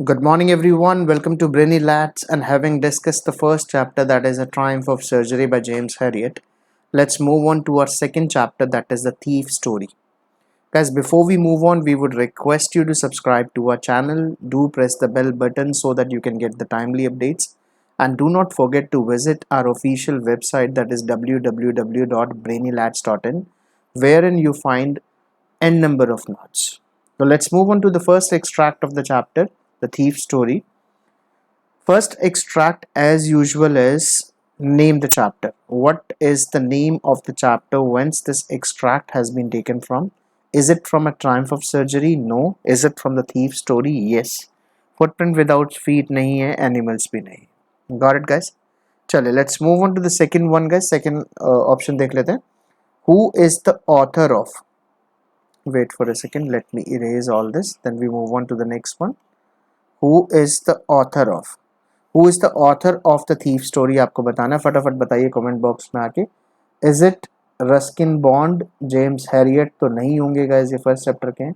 Good morning, everyone. Welcome to Brainy Lads. And having discussed the first chapter, that is A Triumph of Surgery by James Herriot, let's move on to our second chapter, that is The Thief Story. Guys, before we move on, we would request you to subscribe to our channel. Do press the bell button so that you can get the timely updates. And do not forget to visit our official website, that is www.brainylads.in, wherein you find n number of notes. So let's move on to the first extract of the chapter, The Thief Story. First extract, as usual, is name the chapter. What is the name of the chapter whence this extract has been taken from? Is it from A Triumph of Surgery? No. Is it from The Thief Story? Yes. Footprint without feet नहीं है, animals भी नहीं. Got it, guys? चले, let's move on to the second one, guys. Second option देख लेते हैं. Who is the author of? Wait for a second. Let me erase all this. Then we move on to the next one. Who is the author of? Who is the author of the thief story? आपको बताना, फटाफट बताइए comment box में आके. Is it Ruskin bond, James Harriet तो नहीं होंगे guys, ये फर्स्ट चैप्टर के हैं.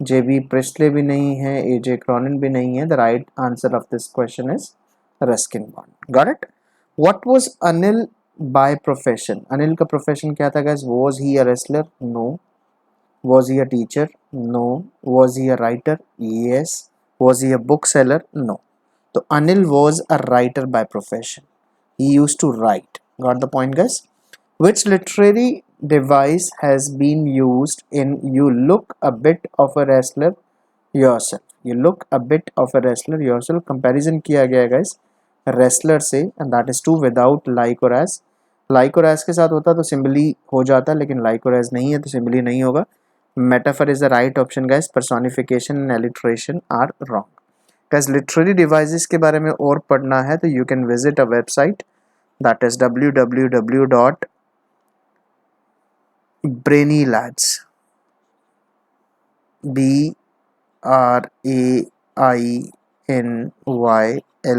जेबी प्रिस्टले भी नहीं है, एजे क्रॉनिन भी नहीं है. The right answer of this question is Ruskin Bond. Got it. What was Anil by profession? Anil का प्रोफेशन क्या था guys? Was he a wrestler? No. Was he a teacher? No. Was he a writer? Yes. Was he a bookseller? No. So Anil was a writer by profession. He used to write. Got the point, guys? Which literary device has been used in You Look a Bit of a Wrestler Yourself? You look a bit of a wrestler yourself. Comparison किया गया है guys wrestler से, and that is true without like or as. Like or as के साथ होता तो सिंबली हो जाता, लेकिन like or as नहीं है तो सिंबली नहीं होगा. Metaphor is the right option, guys. Personification and alliteration are wrong. Guys, literary devices के बारे में और पढ़ना है तो you can visit a website, that is www.brainylads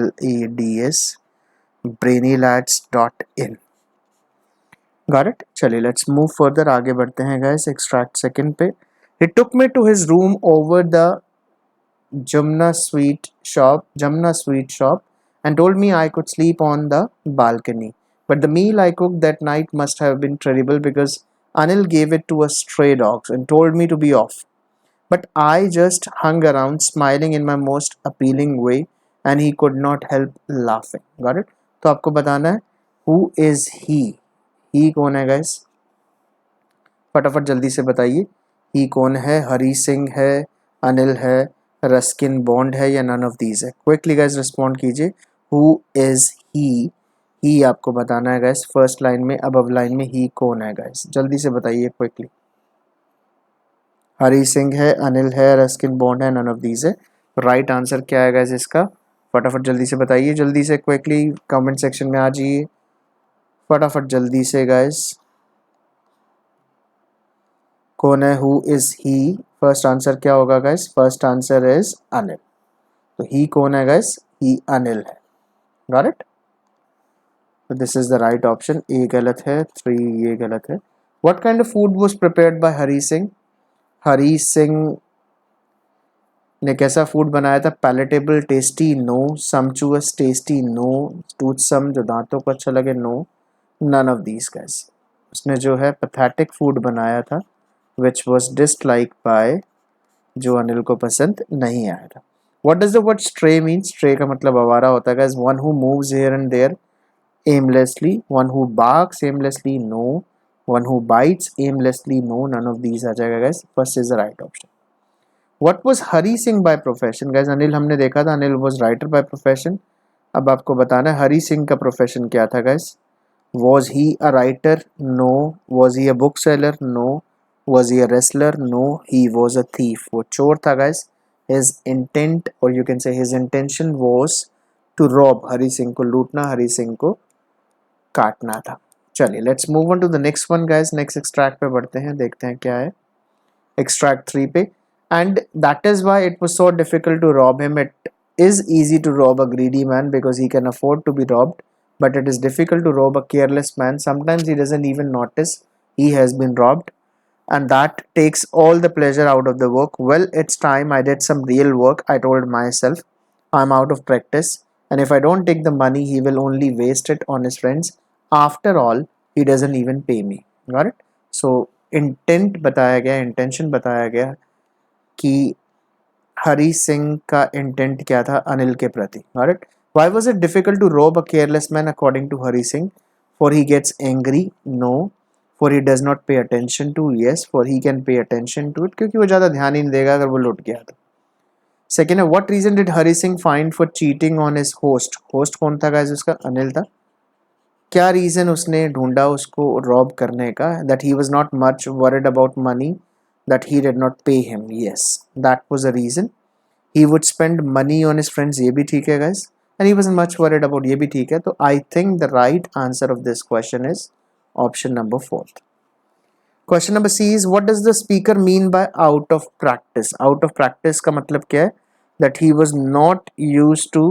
BRAINYLADS brainylads.in. Got it? चलिए let's move further. आगे बढ़ते हैं guys. Extract second पे. He took me to his room over the Jamna sweet shop, and told me I could sleep on the balcony. But the meal I cooked that night must have been terrible because Anil gave it to a stray dog and told me to be off. But I just hung around smiling in my most appealing way and he could not help laughing. Got it? तो आपको बताना है who is he? He कौन है guys? फटाफट जल्दी से बताइए. He कौन है? हरी सिंह है, अनिल है, रस्किन बॉन्ड है या none of these है? Quickly guys respond कीजिए. Who is he? He आपको बताना है guys. फर्स्ट लाइन में, above लाइन में he कौन है guys? जल्दी से बताइए quickly. हरी सिंह है, अनिल है, रस्किन बॉन्ड है, none of these है. राइट आंसर क्या है guys इसका? फटाफट जल्दी से बताइए, जल्दी से क्विकली कमेंट सेक्शन में आ जाइए, फटाफट जल्दी से guys. कौन है? Who is he? First answer क्या होगा guys? First answer is Anil. तो ही कौन है गाइस? ही अनिल है. Got it? This is the right option. A गलत है, 3 ये गलत है. What kind of food was prepared by Hari Singh? Hari Singh ने कैसा फूड बनाया था? Palatable, tasty? No. Sumptuous, tasty? No. Toothsome, जो दांतों को अच्छा लगे? No. None of these guys. उसने जो है पैथेटिक फूड बनाया था which was disliked by, जो अनिल को पसंद नहीं आया था. What does the word stray mean? Stray का मतलब आवारा होता है guys. One who moves here and there aimlessly. One who barks aimlessly? No. One who bites aimlessly? No. None of these आ जाएगा guys. First is the right option. What was Hari Singh by profession guys? Anil हमने देखा था, Anil was writer by profession. अब आपको बताना है हरी सिंह का profession क्या था guys? Was he a writer? No. Was he a bookseller? No. Was he a wrestler? No. He was a thief. वो चोर था guys. His intent, or you can say his intention was to rob. Hari Singh को लूटना, हरी सिंह को काटना था. चलिए let's move on to the next one guys. Next extract पे बढ़ते हैं, देखते हैं क्या है. Extract 3 पे. And that is why it was so difficult to rob him. It is easy to rob a greedy man because he can afford to be robbed, but it is difficult to rob a careless man. Sometimes he doesn't even notice he has been robbed, and that takes all the pleasure out of the work. Well, it's time I did some real work, I told myself. I'm out of practice, and if I don't take the money, he will only waste it on his friends. After all, he doesn't even pay me. Got it? So intent बताया गया, intention बताया गया कि हरी सिंह का intent क्या था अनिल के प्रति. Got it? Why was it difficult to rob a careless man according to Hari Singh? For he gets angry? No. For he does not pay attention to? Yes. For he can pay attention to it, क्योंकि वो ज़्यादा ध्यान ही नहीं देगा अगर वो लुट गया तो. सेकेंड है, what reason did Hari Singh find for cheating on his host? Host कौन था गाइस उसका? अनिल था. क्या रीज़न उसने ढूंढा उसको रॉब करने का? That he was not much worried about money, that he did not pay him. Yes, that was the reason. He would spend money on his friends, ये भी ठीक है guys, and he wasn't much worried about, ये भी ठीक है. तो I think the right answer of this question is option number 4. Question number C is, what does the speaker mean by out of practice? Out of practice का मतलब क्या है? That he was not used to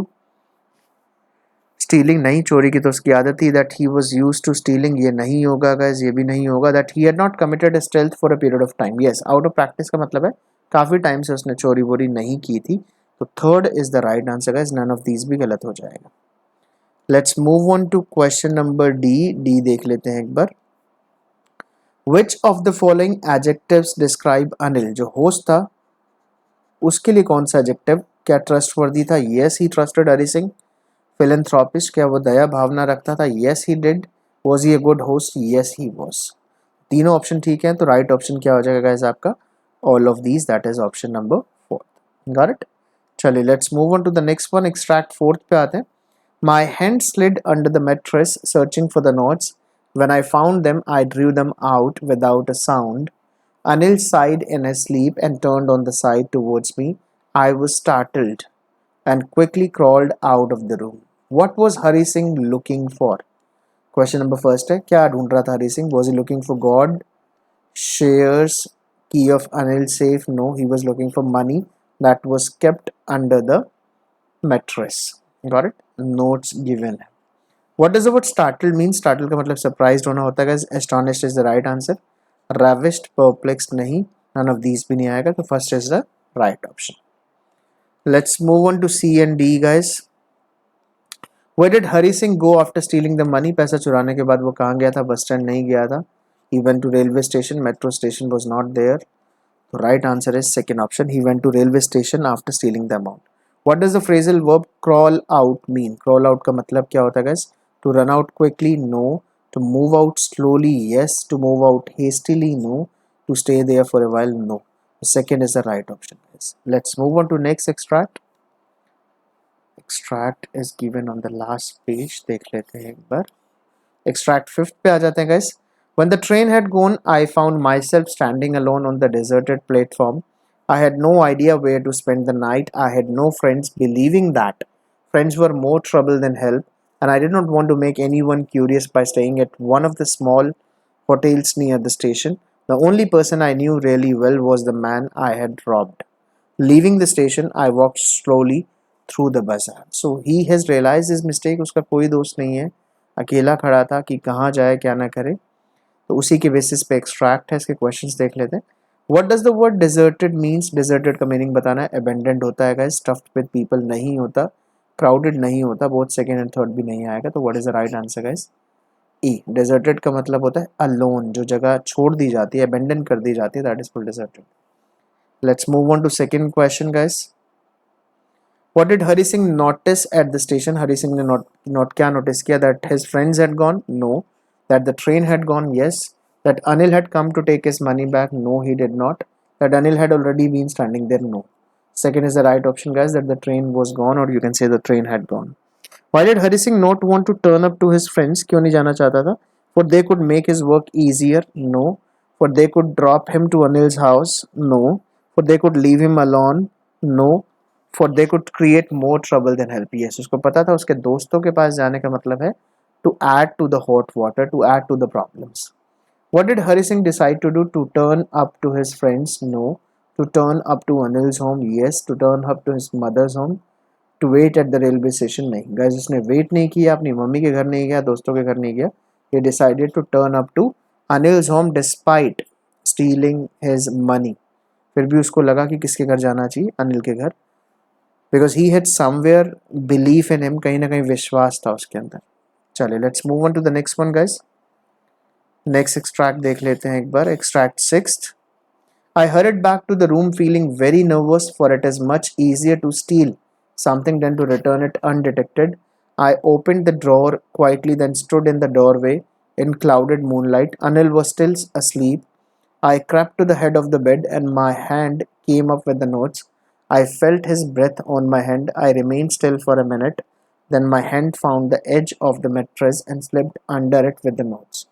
stealing, नहीं, चोरी की तो उसकी आदत थी. That he was used to stealing, ये नहीं होगा guys, ये भी नहीं होगा. That he had not committed a stealth for a period of time. Yes, out of practice का मतलब है काफ़ी टाइम से उसने चोरी वोरी नहीं की थी. तो third is the right answer guys, none of these भी गलत हो जाएगा. Let's move on to question number D देख लेते हैं एक बार. Which of the following adjectives describe Anil? जो होस्ट था उसके लिए कौन सा एडजेक्टिव? क्या ट्रस्टवर्दी था? Yes, he trusted Hari Singh. Philanthropist, क्या वो दया भावना रखता था? Yes, he did. Was he a good host? Yes, he was. तीनों ऑप्शन ठीक हैं, तो राइट ऑप्शन क्या हो जाएगा गाइस आपका? All of these, that is option number 4. Got it? चलिए let's move on to the next one. Extract 4 पे आते हैं. My hand slid under the mattress searching for the notes. When I found them, I drew them out without a sound. Anil sighed in his sleep and turned on the side towards me. I was startled and quickly crawled out of the room. What was Hari Singh looking for? Question number first है, क्या ढूंढ रहा था Hari Singh? Was he looking for God? Shares, key of Anil safe? No, he was looking for money that was kept under the mattress. Got it? Notes given. What does the word startled mean? Startled का मतलब surprised होना होता है. Astonished is the right answer. Ravished, perplexed नहीं. None of these भी नहीं आएगा, तो first is the right option. Let's move on to C and D guys. Where did Hari Singh go after stealing the money? पैसा चुराने के बाद वो कहाँ गया था? बस स्टैंड नहीं गया था. He went to railway station. Metro station was not there. The right answer is second option. He went to railway station after stealing the amount. What does the phrasal verb crawl out mean? Crawl out का मतलब क्या होता है guys? To run out quickly? No. To move out slowly? Yes. To move out hastily? No. To stay there for a while? No. The second is the right option guys. Let's move on to next extract. Extract is given on the last page. देख लेते हैं एक बार. Extract 5th पे आ जाते हैं guys. When the train had gone, I found myself standing alone on the deserted platform. I had no idea where to spend the night. I had no friends, believing that friends were more trouble than help, and I did not want to make anyone curious by staying at one of the small hotels near the station. The only person I knew really well was the man I had robbed. Leaving the station, I walked slowly through the bazaar. So he has realized his mistake. उसका कोई दोस्त नहीं है, अकेला खड़ा था कि कहाँ जाए क्या ना करे. तो उसी के बेसिस पे एक्सट्रैक्ट है. इसके क्वेश्चंस देख लेते हैं. What does the word deserted means? Deserted का मीनिंग बताना है. Abandoned होता है guys. Stuffed with people नहीं होता. Crowded नहीं होता. Both second and third भी नहीं आएगा. तो what is the right answer guys? E. Deserted का मतलब होता है alone, जो जगह छोड़ दी जाती है, abandon कर दी जाती है, that is called deserted. Let's move on to second question guys. What did Hari Singh notice at the station? Hari Singh ने not क्या notice किया? That his friends had gone? No. That the train had gone? Yes. That Anil had come to take his money back? No, he did not. That Anil had already been standing there? No. Second is the right option guys, that the train was gone, or you can say the train had gone. Why did Hari Singh not want to turn up to his friends? क्यों नहीं जाना चाहता था? For they could make his work easier? No. For they could drop him to Anil's house? No. For they could leave him alone? No. For they could create more trouble than help. Yes, उसको पता था उसके दोस्तों के पास जाने का मतलब है to add to the hot water, to add to the problems. What did Hari Singh decide to do? To turn up to his friends? No. To turn up to Anil's home? Yes. To turn up to his mother's home? To wait at the railway station? नहीं guys, उसने wait नहीं किया, अपनी mummy के घर नहीं गया, दोस्तों के घर नहीं गया. He decided to turn up to Anil's home despite stealing his money. फिर भी उसको लगा कि किसके घर जाना चाहिए? अनिल के घर. because he had somewhere belief in him, कहीं ना कहीं विश्वास था उसके अंदर. चलिए let's move on to the next one guys. Next extract देख लेते हैं एक बार. Extract 6th. I hurried back to the room feeling very nervous, for it is much easier to steal something than to return it undetected. I opened the drawer quietly, then stood in the doorway in clouded moonlight. Anil was still asleep. I crept to the head of the bed and my hand came up with the notes. I felt his breath on my hand. I remained still for a minute. Then my hand found the edge of the mattress and slipped under it with the notes.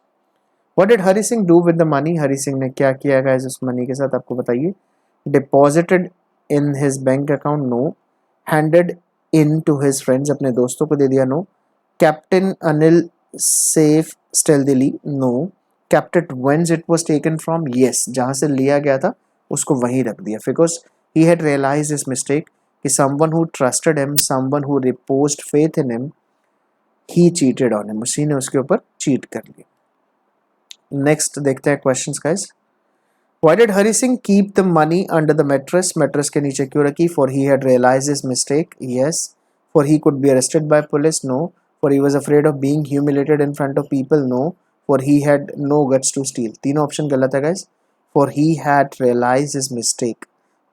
What did Hari Singh do with the money? Hari Singh ने क्या किया guys उस money के साथ आपको बताइए. Deposited in his bank account? No. Handed in to his friends? अपने दोस्तों को दे दिया? No. Kept in Anil safe stealthily? No. Kept it whence it was taken from? Yes. जहाँ से लिया गया था उसको वहीं रख दिया, because he had realized his mistake कि someone who trusted him, someone who reposed faith in him, he cheated on him. उसी ने उसके ऊपर cheat कर लिया. नेक्स्ट देखते हैं questions guys. Why did Hari Singh keep the money under the mattress? Mattress के नीचे क्यों रखी? For he had realised his mistake? Yes. For he could be arrested by police? No. For he was afraid of being humiliated in front of people? No. For he had no guts to steal? तीनों option गलत है guys. For he had realised his mistake,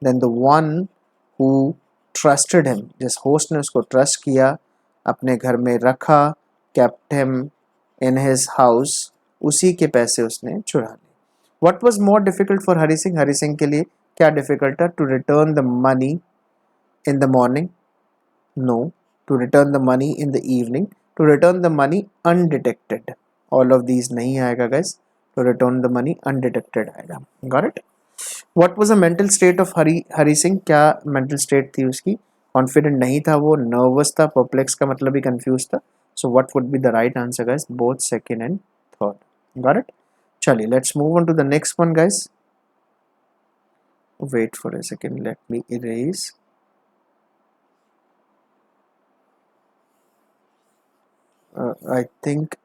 then the one who trusted him, जिस host ने उसको trust किया, अपने घर में रखा, kept him in his house, उसी के पैसे उसने चुरा लिए. What was more difficult for Hari Singh? Hari Singh के लिए क्या डिफिकल्ट था? To return the money in the morning? No. To return the money in the evening? To return the money undetected? All of these नहीं आएगा guys. To return the money undetected आएगा. Got it? What was a mental state of Hari Singh? क्या mental state थी उसकी? Confident नहीं था वो, nervous था. परप्लेक्स का मतलब ही कंफ्यूज था. So what would be the right answer guys? Both second and third. Got it? Chali, let's move on to the next one guys. Wait for a second, let me erase. I think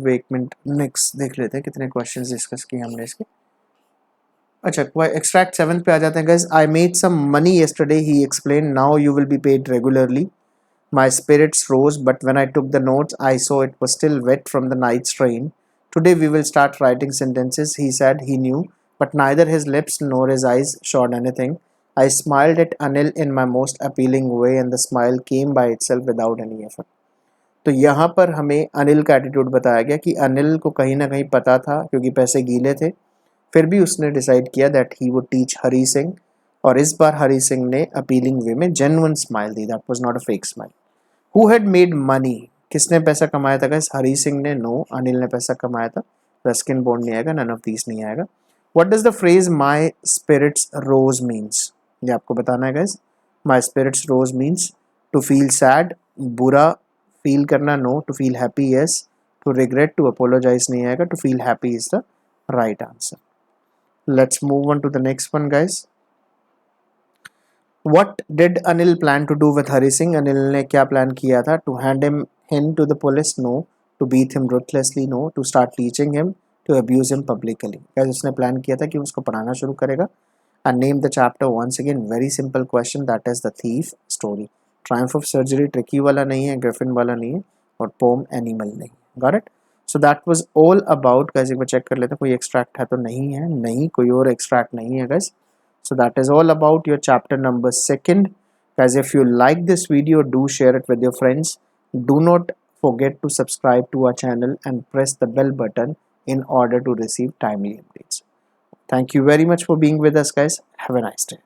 wait minute. Next देख लेते हैं कितने questions discuss किए हमने इसके. अच्छा, extract 7 पे आ जाते हैं guys. I made some money yesterday, he explained. Now you will be paid regularly. My spirits rose, but when I took the notes, I saw it was still wet from the night's rain. Today we will start writing sentences, he said. He knew, but neither his lips nor his eyes showed anything. I smiled at Anil in my most appealing way, and the smile came by itself without any effort. तो यहाँ पर हमें अनिल का attitude बताया गया कि अनिल को कहीं ना कहीं पता था, क्योंकि पैसे गीले थे, फिर भी उसने डिसाइड किया that he would teach Hari Singh. और इस बार हरी सिंह ने अपीलिंग वे में genuine smile the. That was not a fake smile. Who had made money? किसने पैसा कमाया था गाइस? हरी सिंह ने? नो. अनिल ने पैसा कमाया था. रस्किन बॉन्ड नहीं आएगा, नन ऑफ दीज नहीं आएगा. What does the phrase my spirits rose means? ये आपको बताना है guys. My spirits rose means to feel sad, बुरा फील करना. No. To feel happy? Yes. To regret, to apologise नहीं आएगा. To feel happy is the right answer. Let's move on to the next one guys. What did Anil plan to do with Hari Singh? Anil ने क्या plan किया था? To hand him in to the police? No. To beat him ruthlessly? No. To start teaching him? To abuse him publicly? Guys, उसने plan किया था कि उसको पढ़ाना शुरू करेगा. And name the chapter once again. Very simple question. That is the thief story. Triumph of Surgery tricky वाला नहीं है, Griffin वाला नहीं है, और poem animal नहीं. Got it? So that was all about. Guys, एक बार चेक कर लेते हैं कोई extract है तो नहीं है. नहीं, कोई और extract नहीं है guys. So that is all about your chapter number 2nd. Guys, if you like this video, do share it with your friends. Do not forget to subscribe to our channel and press the bell button in order to receive timely updates. Thank you very much for being with us guys. Have a nice day.